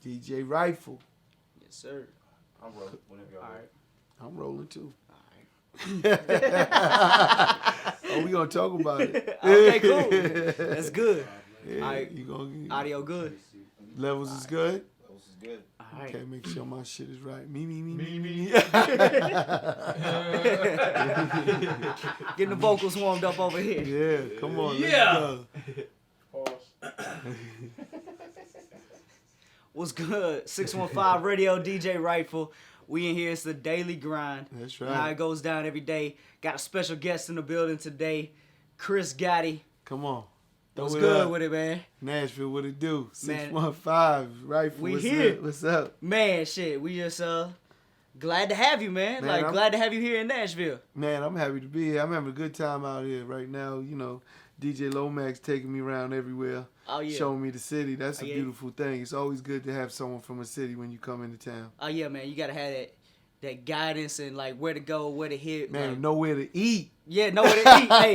DJ Wrightful. Yes, sir. I'm rolling whenever y'all ready. I'm rolling too. Alright. Oh, we gonna talk about it. Okay, cool. That's good. Yeah, Alright. you gonna Audio good. levels is good. Levels is good. Alright. Okay, make sure my shit is right. Me. Getting the vocals warmed up over here. Yeah, come on. Yeah. Let's Pause. What's good? 615 Radio, DJ Wrightful. We in here. It's the daily grind. That's How right. it goes down every day. Got a special guest in the building today, Chris Gotti. Come on. Throw What's it good up. with it, man? Nashville, what it do? Man. 615, Rifle. We What's here. up? What's up? Man, shit. We just glad to have you, man. Man, Glad to have you here in Nashville. Man, I'm happy to be here. I'm having a good time out here right now. You know, DJ Lomax taking me around everywhere, Oh yeah. showing me the city. That's Oh, a yeah. beautiful thing. It's always good to have someone from a city when you come into town. Oh yeah, man. You gotta have that guidance and like where to go, where to hit. Man, like, nowhere to eat. Yeah, know where to eat. Hey,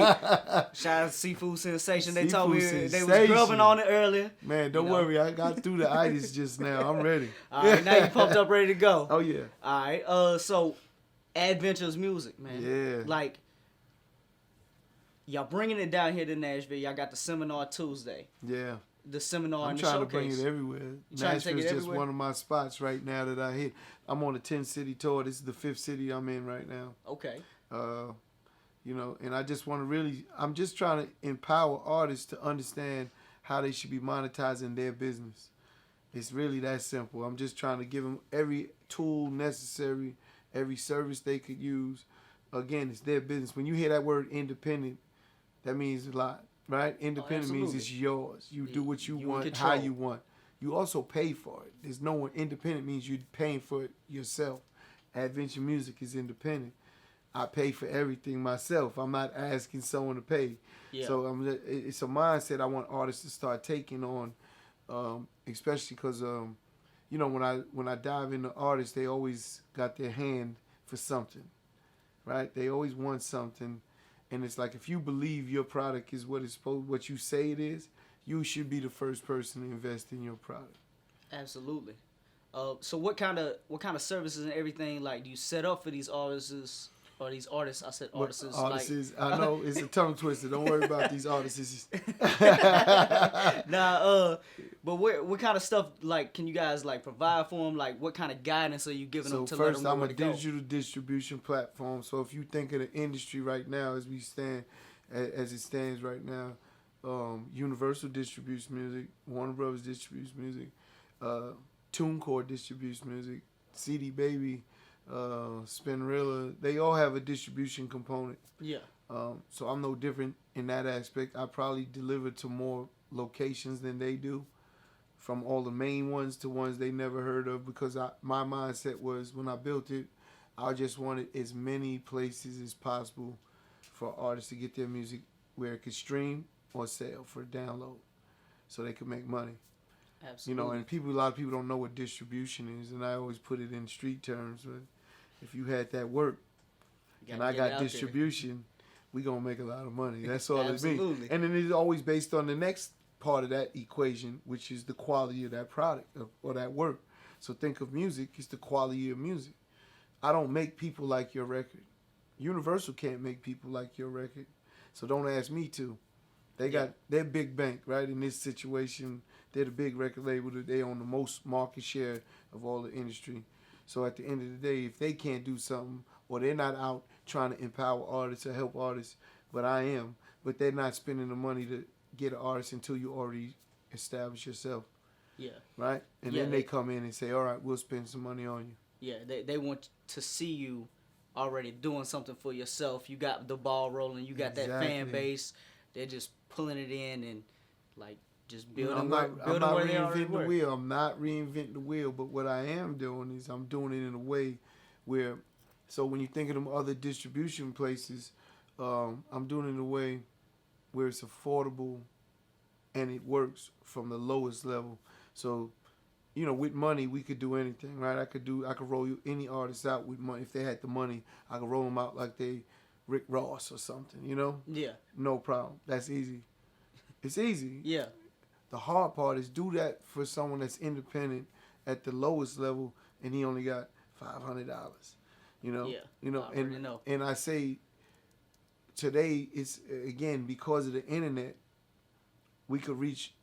shout out to Seafood Sensation. They told me Seafood they was Sensation. grubbing on it earlier. Man, don't You know. worry. I got through the itis just now. I'm ready. All right, now you pumped up, ready to go. Oh, yeah. All right, so Add Ventures music, man. Yeah. Like, y'all bringing it down here to Nashville. Y'all got the seminar Tuesday. Yeah. The seminar I'm and the trying showcase. to bring it everywhere. trying to take Nashville's it just everywhere? one of my spots right now that I hit. I'm on a 10-city tour. This is the 5th city I'm in right now. Okay. You know, and I just want to I'm just trying to empower artists to understand how they should be monetizing their business. It's really that simple. I'm just trying to give them every tool necessary, every service they could use. Again, it's their business. When you hear that word independent, that means a lot, right? Independent means absolutely. it's yours. You do what you You in want, how control. you want. You also pay for it. There's no one independent means you're paying for it yourself. Adventure Music is independent. I pay for everything myself. I'm not asking someone to pay. Yeah. So it's a mindset I want artists to start taking on, especially because you know, when I dive into artists, they always got their hand for something, right? They always want something, and it's like if you believe your product is what you say it is, you should be the first person to invest in your product. Absolutely. So what kind of services and everything like do you set up for these artists or these artists? I said artists. Artists, I know it's a tongue twister. Don't worry about these artists. But what kind of stuff like can you guys like provide for them? Like what kind of guidance are you giving them to let First, them know I'm where a to go? digital distribution platform. So if you think of the industry right now as it stands right now, Universal distributes music, Warner Brothers distributes music, TuneCore distributes music, CD Baby, Spinrilla, they all have a distribution component. Yeah. So I'm no different in that aspect. I probably deliver to more locations than they do, from all the main ones to ones they never heard of, because my mindset was when I built it, I just wanted as many places as possible for artists to get their music where it could stream or sell for download so they could make money. Absolutely. You know, and a lot of people don't know what distribution is, and I always put it in street terms. But if you had that work and I got distribution, we gonna make a lot of money. That's all it means. Absolutely. And then it's always based on the next part of that equation, which is the quality of that product or that work. So think of music, it's the quality of music. I don't make people like your record. Universal can't make people like your record. So don't ask me to. They got their big bank, right? In this situation, they're the big record label. They own the most market share of all the industry. So at the end of the day, if they can't do something, or they're not out trying to empower artists or help artists, but I am, but they're not spending the money to get an artist until you already establish yourself. Yeah. Right? And then they come in and say, all right, we'll spend some money on you. Yeah, they want to see you already doing something for yourself. You got the ball rolling. You got that fan base. They're just pulling it in and like just building. I'm not reinventing the where. wheel. I'm not reinventing the wheel. But what I am doing is I'm doing it in a way where, so when you think of them other distribution places, I'm doing it in a way where it's affordable and it works from the lowest level. So, you know, with money, we could do anything, right? I could roll any artist out with money. If they had the money, I could roll them out like they Rick Ross or something, you know? Yeah. No problem. That's easy. It's easy. Yeah. The hard part is do that for someone that's independent at the lowest level, and he only got $500. You know, I already know. And I say today it's again because of the internet, we could reach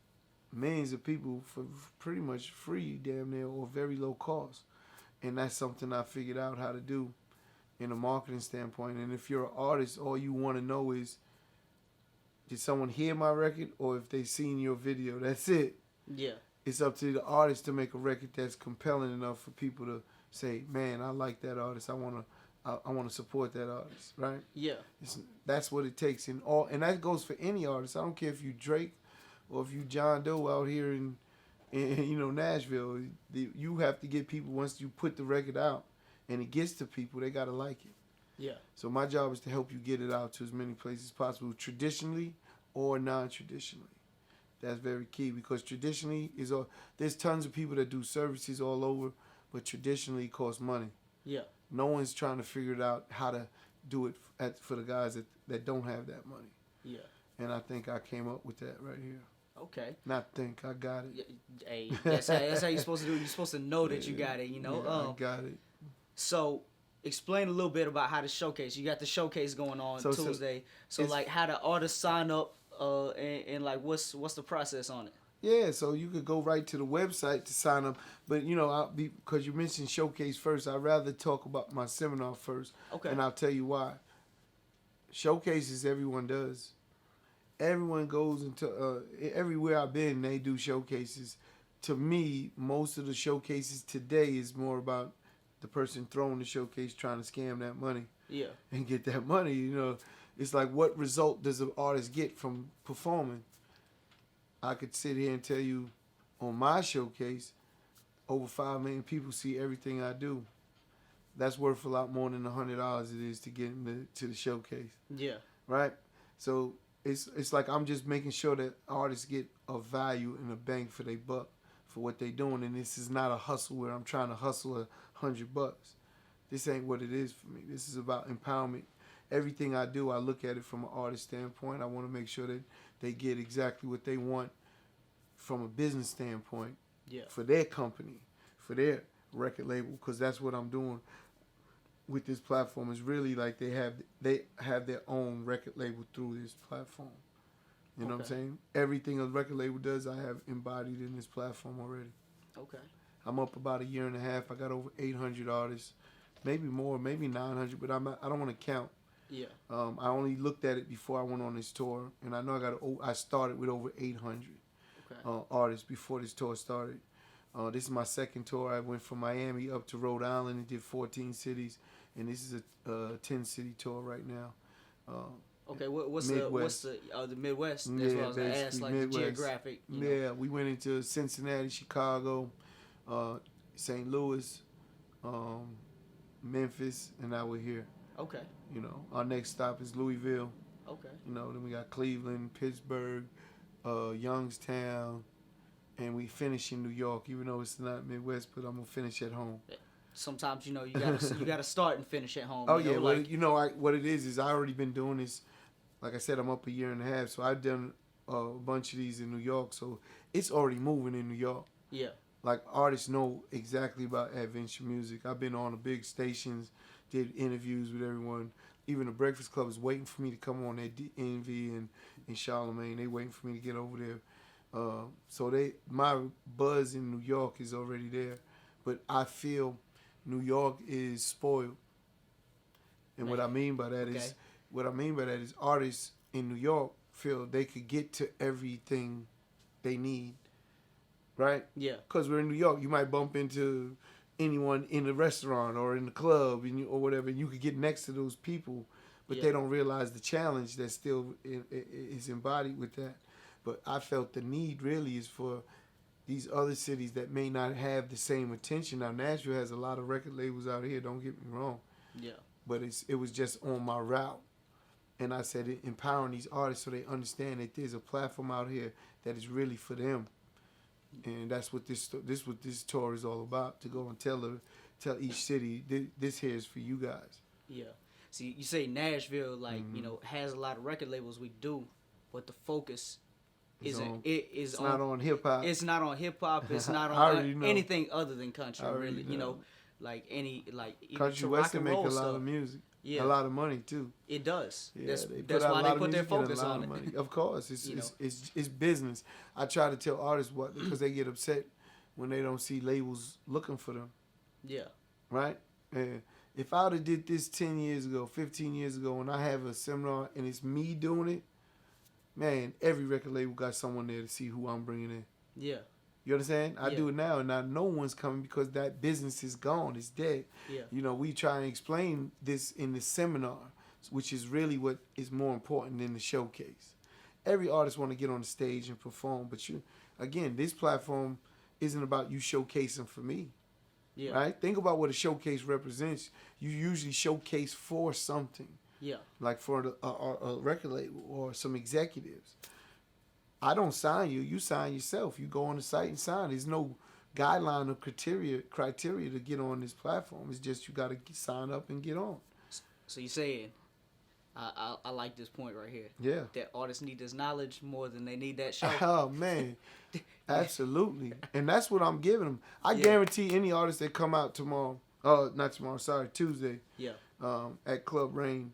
millions of people for pretty much free, damn near, or very low cost, and that's something I figured out how to do in a marketing standpoint. And if you're an artist, all you want to know is, did someone hear my record, or if they seen your video? That's it. Yeah. It's up to the artist to make a record that's compelling enough for people to say, man, I like that artist. I want to support that artist, right? Yeah. That's what it takes and that goes for any artist. I don't care if you Drake or if you John Doe out here in Nashville. You have to get people, once you put the record out and it gets to people, they got to like it. Yeah. So my job is to help you get it out to as many places as possible, traditionally or non-traditionally. That's very key, because traditionally there's tons of people that do services all over, but traditionally it costs money. Yeah. No one's trying to figure it out how to do it for the guys that don't have that money. Yeah. And I think I came up with that right here. Okay. Not think, I got it. Hey, that's how you're supposed to do it. You're supposed to know that you got it, you know? Yeah, I got it. So, explain a little bit about how the showcase. You got the showcase going on Tuesday. So like, how the artists sign up, and like, what's the process on it? Yeah, so you could go right to the website to sign up. But, because you mentioned showcase first, I'd rather talk about my seminar first. Okay. And I'll tell you why. Showcases everyone does. Everyone goes into, everywhere I've been, they do showcases. To me, most of the showcases today is more about the person throwing the showcase trying to scam that money. Yeah. And get that money, It's like, what result does an artist get from performing? I could sit here and tell you, on my showcase, over 5 million people see everything I do. That's worth a lot more than $100 it is to get to the showcase. Yeah. Right? So it's like I'm just making sure that artists get a value and a bang for their buck for what they're doing. And this is not a hustle where I'm trying to hustle $100. This ain't what it is for me. This is about empowerment. Everything I do, I look at it from an artist standpoint. I want to make sure that they get exactly what they want from a business standpoint. Yeah. For their company, for their record label, because that's what I'm doing with this platform. Is really like they have their own record label through this platform. You know what I'm saying? Everything a record label does, I have embodied in this platform already. Okay. I'm up about a year and a half. I got over 800 artists, maybe more, maybe 900, but I don't want to count. Yeah. I only looked at it before I went on this tour, and I know I started with over 800 artists before this tour started. This is my second tour. I went from Miami up to Rhode Island and did 14 cities, and this is a 10-city tour right now. Okay, what's Midwest. the Midwest? Yeah, That's what I was gonna ask, basically like Midwest. the geographic. Yeah, we went into Cincinnati, Chicago, St. Louis, Memphis, and now we're here. Okay. Our next stop is Louisville. Okay. Then we got Cleveland, Pittsburgh, Youngstown, and we finish in New York. Even though it's not Midwest, but I'm gonna finish at home. Sometimes you gotta start and finish at home. Oh yeah, what it is I already been doing this. Like I said, I'm up a year and a half, so I've done a bunch of these in New York, so it's already moving in New York. Yeah. Like, artists know exactly about adventure music. I've been on the big stations, did interviews with everyone. Even the Breakfast Club is waiting for me to come on. Envy and Charlemagne, they waiting for me to get over there. So my buzz in New York is already there, but I feel New York is spoiled. And what I mean by that is artists in New York feel they could get to everything they need, right? Yeah. Because we're in New York, you might bump into anyone in the restaurant or in the club or whatever, and you could get next to those people, but they don't realize the challenge that still is embodied with that. But I felt the need really is for these other cities that may not have the same attention. Now, Nashville has a lot of record labels out here, don't get me wrong. Yeah. But it was just on my route. And I said empowering these artists so they understand that there's a platform out here that is really for them. And that's what this tour is all about, to go and tell each city, this here is for you guys. Yeah. See, you say Nashville, like, has a lot of record labels. We do, but the focus It's not on hip hop. It's not on hip hop. It's not I on already know. anything other than country. Really, know. you know, like any like even Country to rock western and make roll a lot stuff. of music. Yeah. A lot of money too. It does. Yeah, That's why they put their focus on it. Money. Of course, it's You know. it's business. I try to tell artists what because they get upset when they don't see labels looking for them. Yeah. Right? And if I would have did this 10 years ago, 15 years ago, when I have a seminar and it's me doing it, man, every record label got someone there to see who I'm bringing in. Yeah. You understand? I Yeah. do it now, and now no one's coming because that business is gone. It's dead. Yeah. You know, we try and explain this in the seminar, which is really what is more important than the showcase. Every artist want to get on the stage and perform, but again, this platform isn't about you showcasing for me. Yeah. Right? Think about what a showcase represents. You usually showcase for something. Yeah. Like for a record label or some executives. I don't sign you. You sign yourself. You go on the site and sign. There's no guideline or criteria to get on this platform. It's just you got to sign up and get on. So you're saying, I like this point right here. Yeah. That artists need this knowledge more than they need that show. Oh, man. Absolutely. And that's what I'm giving them. I Yeah. guarantee any artist that come out tomorrow, not tomorrow, sorry, Tuesday, Yeah. at Club Rain,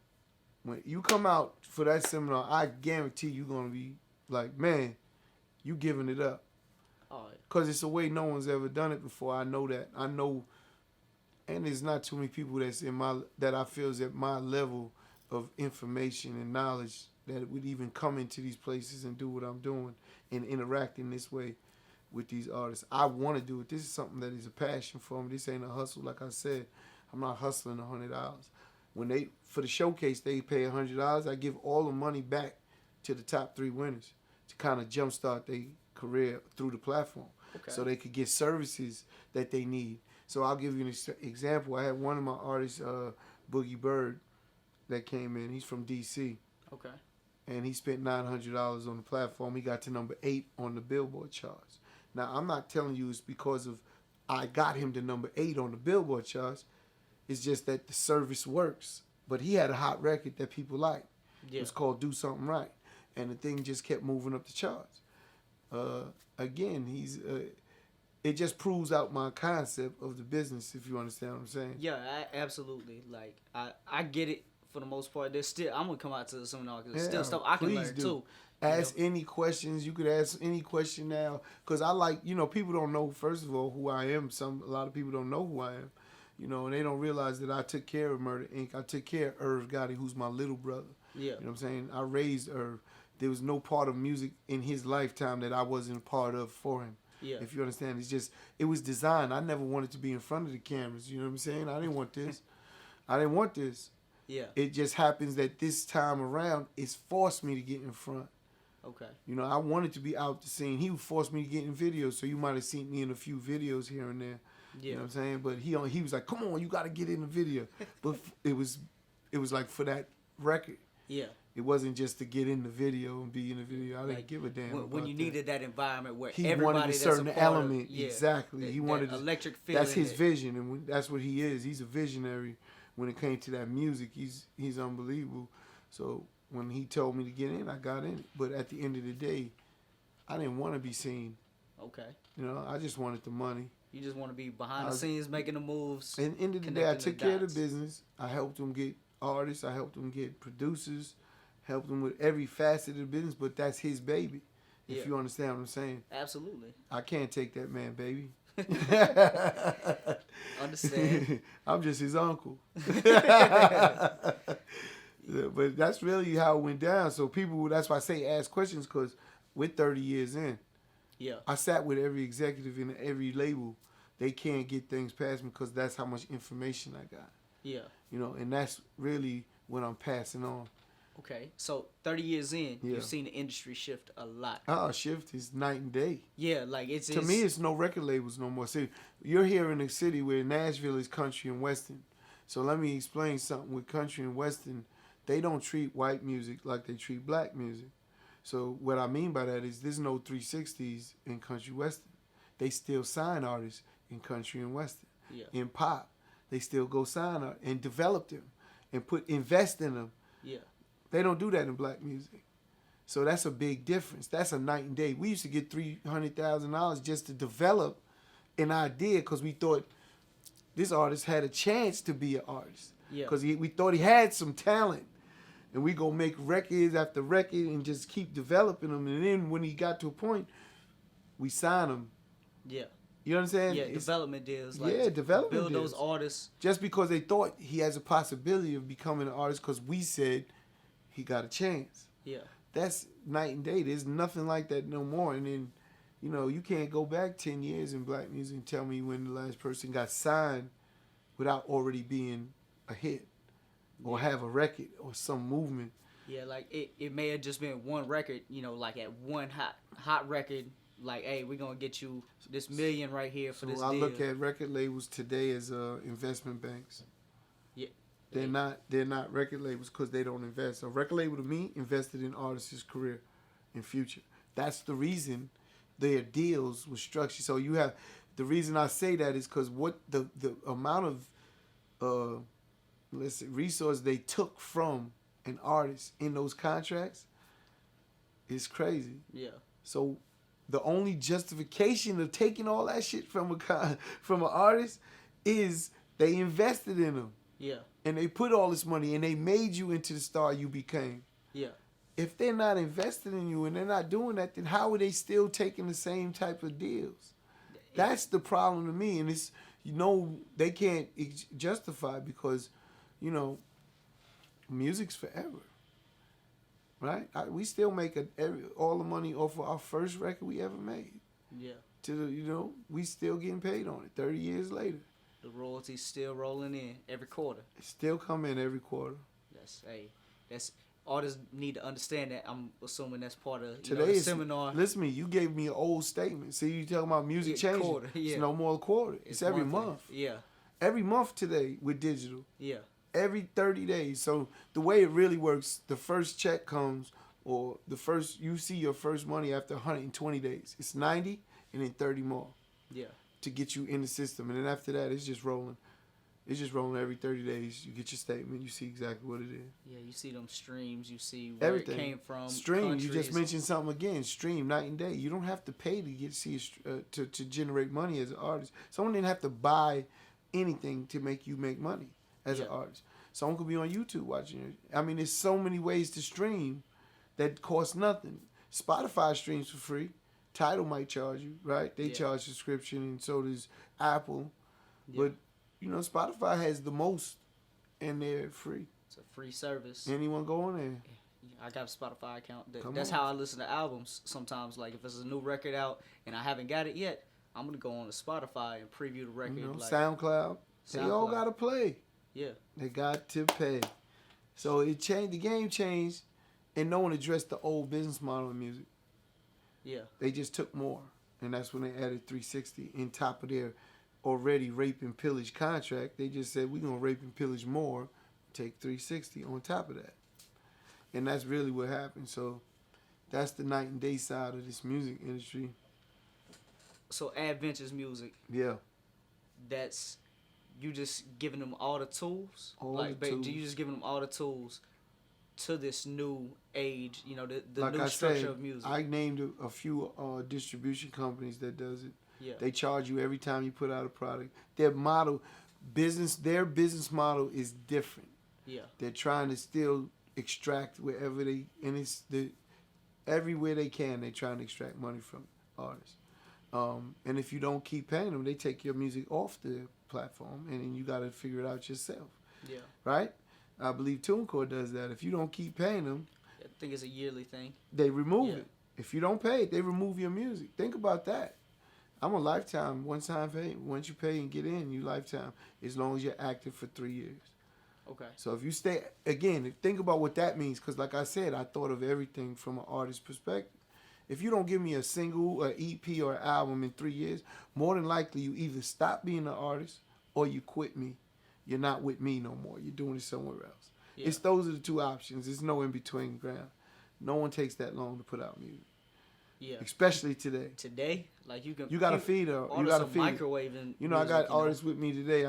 when you come out for that seminar, I guarantee you're going to be like, man, you giving it up. Oh, Because it's a way no one's ever done it before. I know that. I know, and there's not too many people that I feel is at my level of information and knowledge that would even come into these places and do what I'm doing and interact in this way with these artists. I want to do it. This is something that is a passion for me. This ain't a hustle. Like I said, I'm not hustling $100. When for the showcase, they pay $100. I give all the money back to the top 3 winners to kind of jumpstart their career through the platform. Okay. So they could get services that they need. So I'll give you an example. I had one of my artists, Boogie Bird, that came in. He's from D.C. Okay. And he spent $900 on the platform. He got to number 8 on the Billboard charts. Now, I'm not telling you it's because of I got him to number 8 on the Billboard charts. It's just that the service works. But he had a hot record that people like. Yeah. It was called Do Something Right. And the thing just kept moving up the charts. Again, it just proves out my concept of the business, if you understand what I'm saying. Yeah, absolutely. Like, I get it for the most part. There's still, I'm going to come out to the seminar because there's still stuff I can learn too. Ask any questions. You could ask any question now. Because I like, people don't know, first of all, who I am. A lot of people don't know who I am. And they don't realize that I took care of Murder Inc. I took care of Irv Gotti, who's my little brother. Yeah. You know what I'm saying? I raised Irv. There was no part of music in his lifetime that I wasn't a part of for him. Yeah. If you understand, it was designed. I never wanted to be in front of the cameras. You know what I'm saying? I didn't want this. Yeah. It just happens that this time around, it's forced me to get in front. Okay. I wanted to be out the scene. He forced me to get in videos, so you might have seen me in a few videos here and there. Yeah. You know what I'm saying? But he was like, come on, you got to get in the video. But it was like for that record. Yeah. It wasn't just to get in the video and be in the video. I didn't give a damn when you needed that environment where he everybody wanted a certain that's a part element. Of, yeah, exactly. He wanted electric feeling. That's his vision, and that's what he is. He's a visionary. When it came to that music, he's unbelievable. So when he told me to get in, I got in. But at the end of the day, I didn't want to be seen. Okay. I just wanted the money. You just want to be behind the scenes, making the moves. At the end of the day, I took care of the business. I helped them get artists. I helped them get producers. Helped them with every facet of the business. But that's his baby, if you understand what I'm saying. Absolutely. I can't take that man, baby. Understand. I'm just his uncle. But that's really how it went down. So that's why I say ask questions, because we're 30 years in. Yeah. I sat with every executive in every label. They can't get things past me because that's how much information I got. Yeah. And that's really what I'm passing on. Okay, so 30 years in, Yeah. you've seen the industry shift a lot. Shift is night and day. Yeah, like To me, it's no record labels no more. See, you're here in a city where Nashville is country and western. So let me explain something with country and western. They don't treat white music like they treat black music. So what I mean by that is there's no 360s in country western. They still sign artists in country and western. Yeah. In pop, they still go sign art and develop them and invest in them. Yeah. They don't do that in black music. So that's a big difference. That's a night and day. We used to get $300,000 just to develop an idea because we thought this artist had a chance to be an artist. Yeah. Because we thought he had some talent. And we go make records after record and just keep developing them. And then when he got to a point, we sign him. Yeah. You understand? Yeah, development deals. Like, yeah, development build deals. those artists. Just because they thought he has a possibility of becoming an artist because we said he got a chance. Yeah. That's night and day. There's nothing like that no more. And then, you know, you can't go back 10 years in black music and tell me when the last person got signed without already being a hit or have a record or some movement. Yeah, like it may have just been one record, you know, like at one hot record, like, hey, we're going to get you this $1 million right here for this deal. I look at record labels today as investment banks. Yeah. They're not record labels because they don't invest. A record label to me invested in artists' career and future. That's the reason their deals were structured. So you have the reason I say that is because what the amount of resources they took from an artist in those contracts is crazy. Yeah. So the only justification of taking all that shit from an artist is they invested in them. Yeah. And they put all this money and they made you into the star you became. Yeah. If they're not invested in you and they're not doing that, then how are they still taking the same type of deals? That's the problem to me. And it's, you know, they can't justify because, you know, music's forever. Right? We still make all the money off of our first record we ever made. Yeah. You know, we still getting paid on it 30 years later. The royalties still rolling in every quarter. It still come in every quarter. That's artists need to understand that. I'm assuming that's part of today's the seminar. Listen to me, you gave me an old statement. See, you talking about music changing. Quarter, yeah. It's no more a quarter. It's every month. Yeah. Every month today with digital. Yeah. Every 30 days. So the way it really works, the first check comes or you see your first money after 120 days. It's 90 and then 30 more. Yeah. To get you in the system. And then after that, it's just rolling. It's just rolling every 30 days. You get your statement. You see exactly what it is. Yeah, you see them streams. You see where everything. It came from. Stream. Countries. You just mentioned something again. Stream night and day. You don't have to pay to generate money as an artist. Someone didn't have to buy anything to make you make money as an artist. Someone could be on YouTube watching it. I mean, there's so many ways to stream that cost nothing. Spotify streams for free. Tidal might charge you, right? They charge subscription, and so does Apple. Yeah. But, you know, Spotify has the most, and they're free. It's a free service. Anyone go on there. I got a Spotify account. That's how I listen to albums sometimes. Like, if there's a new record out and I haven't got it yet, I'm going to go on to Spotify and preview the record. You know, like, SoundCloud. They all got to play. Yeah. They got to pay. So it changed. The game changed, and no one addressed the old business model of music. Yeah. They just took more, and that's when they added 360 in top of their already rape and pillage contract. They just said, we're going to rape and pillage more, take 360 on top of that. And that's really what happened. So that's the night and day side of this music industry. So Add Ventures music. Yeah. That's, you just giving them all the tools? Tools. You just giving them all the tools to this new age, you know, the new structure of music. I named a few distribution companies that does it. Yeah. They charge you every time you put out a product. Their business model is different. Yeah. They're trying to still extract wherever everywhere they can, they're trying to extract money from artists. And if you don't keep paying them, they take your music off the platform, and then you got to figure it out yourself. Yeah. Right? I believe TuneCore does that. If you don't keep paying them, I think it's a yearly thing. They remove it. If you don't pay it, they remove your music. Think about that. I'm a lifetime, one-time pay. Once you pay and get in, you lifetime, as long as you're active for 3 years. Okay. So if you stay, again, think about what that means, because like I said, I thought of everything from an artist's perspective. If you don't give me a single, an EP, or an album in 3 years, more than likely you either stop being an artist or you quit me. You're not with me no more. You're doing it somewhere else. Yeah. Those are the two options. There's no in between ground. No one takes that long to put out music. Yeah. Especially today. Today, like you gotta feed her. You gotta feed microwaving. You know, I got artists with me today.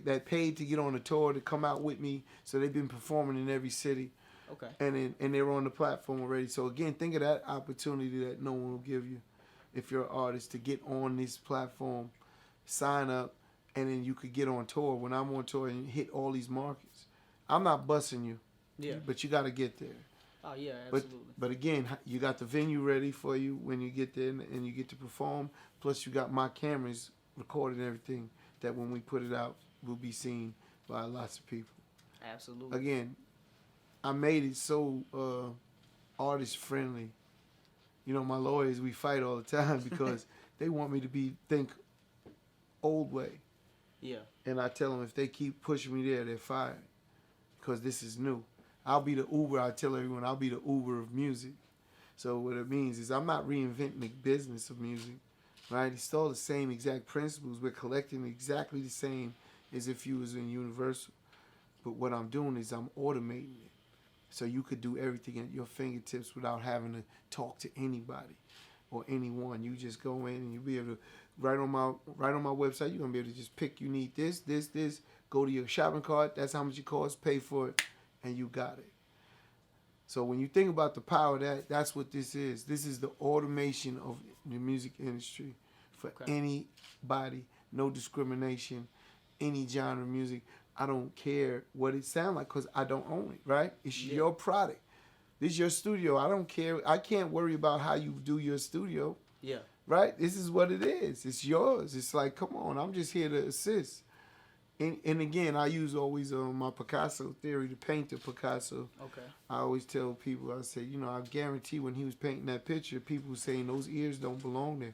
That paid to get on a tour to come out with me. So they've been performing in every city. Okay. And they're on the platform already. So again, think of that opportunity that no one will give you if you're an artist to get on this platform, sign up, and then you could get on tour. When I'm on tour and hit all these markets, I'm not busting you. Yeah. But you got to get there. Oh yeah, absolutely. But again, you got the venue ready for you when you get there and you get to perform. Plus, you got my cameras recording everything that when we put it out will be seen by lots of people. Absolutely. Again, I made it so artist friendly. You know, my lawyers, we fight all the time because they want me to think old way. Yeah. And I tell them if they keep pushing me there, they're fired because this is new. I'll be the Uber. I tell everyone I'll be the Uber of music. So what it means is I'm not reinventing the business of music, right? It's all the same exact principles. We're collecting exactly the same as if you was in Universal. But what I'm doing is I'm automating it. So you could do everything at your fingertips without having to talk to anybody or anyone. You just go in and you'll be able to, right on my website, you're going to be able to just pick, you need this, go to your shopping cart, that's how much it costs, pay for it, and you got it. So when you think about the power of that, that's what this is. This is the automation of the music industry for anybody, no discrimination, any genre of music. I don't care what it sounds like because I don't own it, right? It's your product. This is your studio. I don't care. I can't worry about how you do your studio. Yeah. Right? This is what it is. It's yours. It's like, come on, I'm just here to assist. And again, I use always my Picasso theory, the painter Picasso. Okay. I always tell people, I say, I guarantee when he was painting that picture, people were saying those ears don't belong there.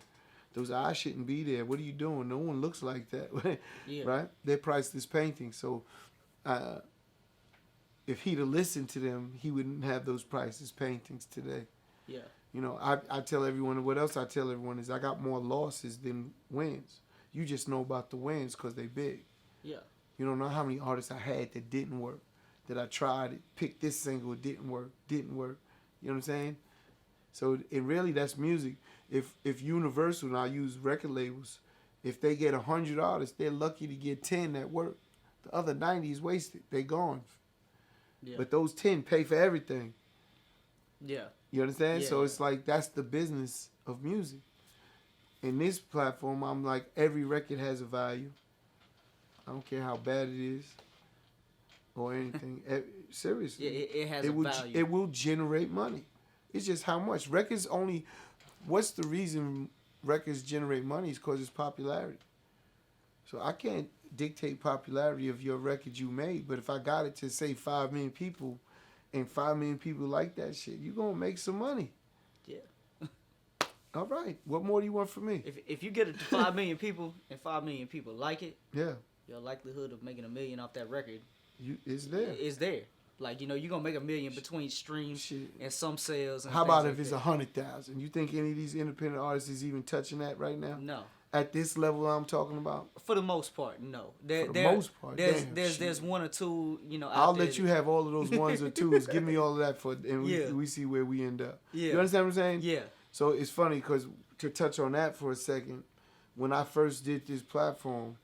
Those eyes shouldn't be there. What are you doing? No one looks like that. Yeah. Right? They priced this painting. So if he'd have listened to them, he wouldn't have those prices paintings today. Yeah. I tell everyone, what else I tell everyone is I got more losses than wins. You just know about the wins because they big. Yeah. You don't know how many artists I had that didn't work, that I tried it, picked this single, it didn't work. You know what I'm saying? So it really, that's music. If Universal, and I use record labels, if they get 100 artists, they're lucky to get 10 that work. The other 90 is wasted. They gone. Yeah. But those 10 pay for everything. Yeah. You understand? Yeah, So it's like that's the business of music. In this platform, I'm like, every record has a value. I don't care how bad it is or anything. Seriously. Yeah, it has a value. It will generate money. It's just how much. What's the reason records generate money is because it's popularity. So I can't dictate popularity of your record you made, but if I got it to say 5 million people and 5 million people like that shit, you're going to make some money. Yeah. All right. What more do you want from me? If you get it to 5 million people and 5 million people like it, yeah, your likelihood of making $1 million off that record is there. Is there. Like, you're going to make $1 million between streams and some sales. And how about like if it's 100,000? You think any of these independent artists is even touching that right now? No. At this level I'm talking about? For the most part, no. Most part, there's one or two, I'll let you have all of those ones or twos. Give me all of that and we see where we end up. Yeah. You understand what I'm saying? Yeah. So it's funny because to touch on that for a second, when I first did this platform,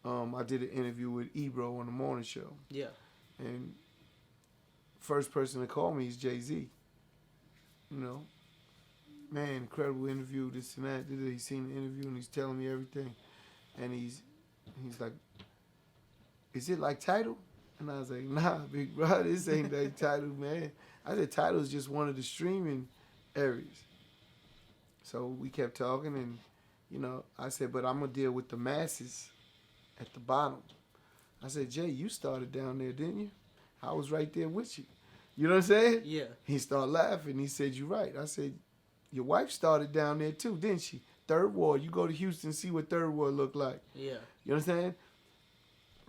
I did an interview with Ebro on the morning show. Yeah. And first person to call me is Jay-Z. Man, incredible interview, this and that. He's seen the interview and he's telling me everything. And he's like, is it like Tidal? And I was like, nah, big bro, this ain't like Tidal, man. I said Tidal is just one of the streaming areas. So we kept talking and, I said, but I'm going to deal with the masses at the bottom. I said, Jay, you started down there, didn't you? I was right there with you. You know what I'm saying? Yeah. He started laughing. He said, you're right. I said, your wife started down there too, didn't she? Third Ward. You go to Houston, see what Third Ward look like. Yeah. You understand?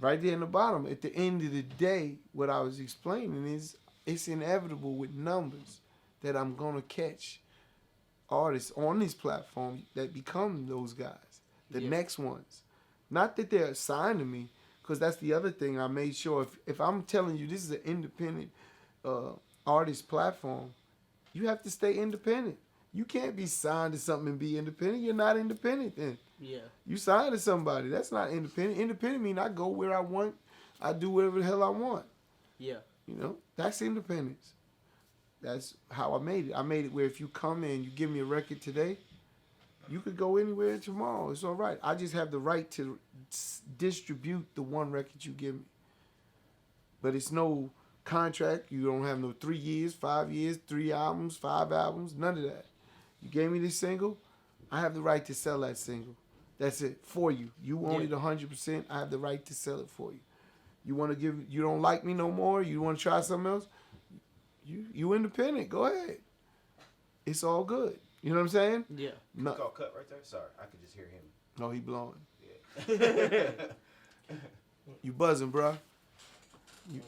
Right there in the bottom. At the end of the day, what I was explaining is it's inevitable with numbers that I'm going to catch artists on this platform that become those guys, the next ones. Not that they're assigned to me, because that's the other thing I made sure. If I'm telling you this is an independent artist platform, you have to stay independent. You can't be signed to something and be independent. You're not independent then. Yeah. You signed to somebody. That's not independent. Independent mean I go where I want. I do whatever the hell I want. Yeah. You know, that's independence. That's how I made it. I made it where if you come in, you give me a record today, you could go anywhere tomorrow. It's all right. I just have the right to distribute the one record you give me. But it's no contract. You don't have no 3 years, 5 years, 3 albums, 5 albums, none of that. You gave me this single, I have the right to sell that single. That's it, for you. You want it 100%, I have the right to sell it for you. You don't like me no more, you want to try something else, you independent, go ahead. It's all good. You know what I'm saying? Yeah. No. Call cut right there? Sorry, I could just hear him. No, he blowing. Yeah. You buzzing, bro. Yeah.